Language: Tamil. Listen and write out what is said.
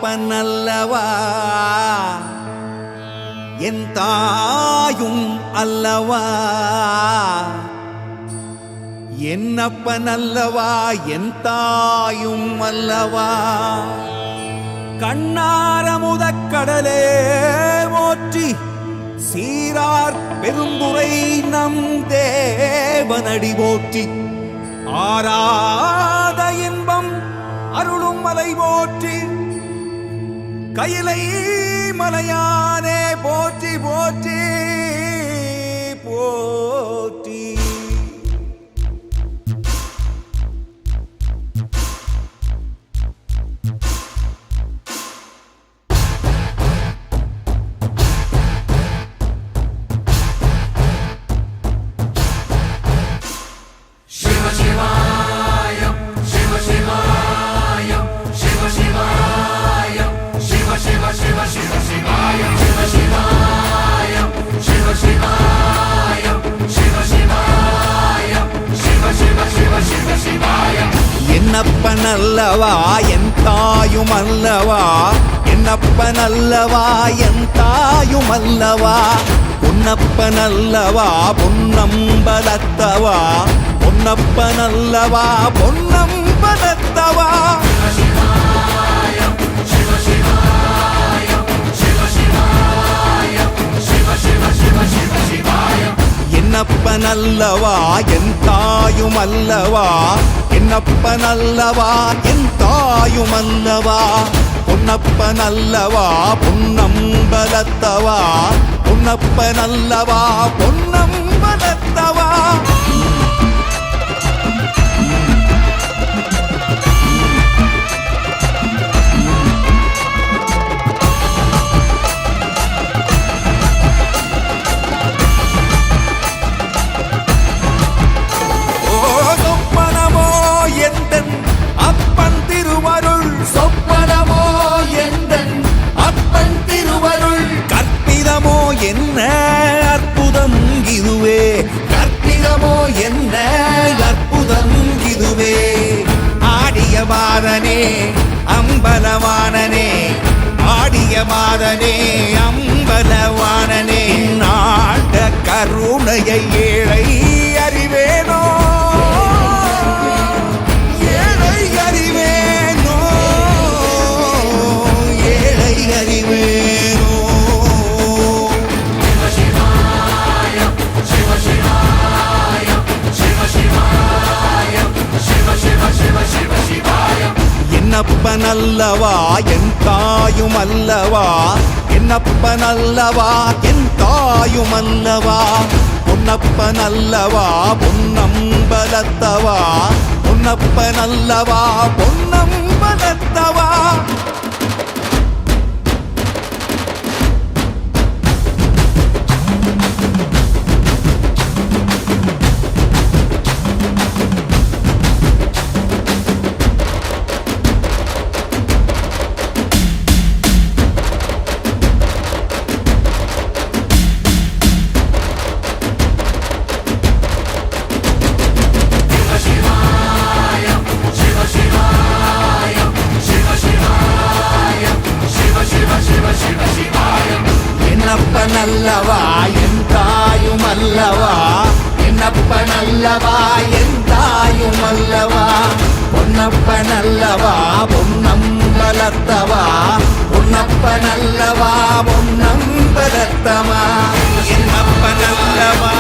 என்னப்பனல்லவா என் தாயும் அல்லவா என்னப்பனல்லவா என் தாயும் அல்லவா கண்ணாரமுதக்கடலே போற்றி சீரார் பெரும்புரை நம் தேவனடி போற்றி ஆராத இன்பம் அருளும் மலை போற்றி கையிலை மலையானே போற்றி போற்றி போற்றி என்னப்பனல்லவா என் தாயும் அல்லவா என்னப்பனல்லவா என் தாயும் அல்லவா பொன்னப்பனல்லவா பொன்னம்பலத்தவா பொன்னப்பனல்லவா பொன்னம்பலத்தவா என்னப்பனல்லவா என் தாயும் அல்லவா என்னப்பனல்லவா என் தாயும் அல்லவா பொன்னப்பனல்லவா பொன்னம்பலத்தவா பொன்னப்பனல்லவா பொன்னம்பலத்தவா என்ன அற்புதம் இதுவே கற்பிதமோ என்ன அற்புதம் இதுவே ஆடிய மாதனே அம்பலவானனே ஆடிய மாதனே அம்பலவானனே நாட கருணையை ஏழை அறிவேனோ ஏழை அறிவேனோ ஏழை அறிவேனோ என்னப்பனல்லவா என் தாயும் அல்லவா என்னப்பனல்லவா என் தாயும் அல்லவா பொன்னப்பனல்லவா பொன்னம்பலத்தவா பொன்னப்பனல்லவா பொன்னம்பலத்தவா என்னப்பனல்லவா என் தாயும் அல்லவா என்னப்பனல்லவா என் தாயும் அல்லவா பொன்னப்பனல்லவா பொன்னம்பலத்தவா பொன்னப்பனல்லவா பொன்னம்பலத்தவா என்னப்பனல்லவா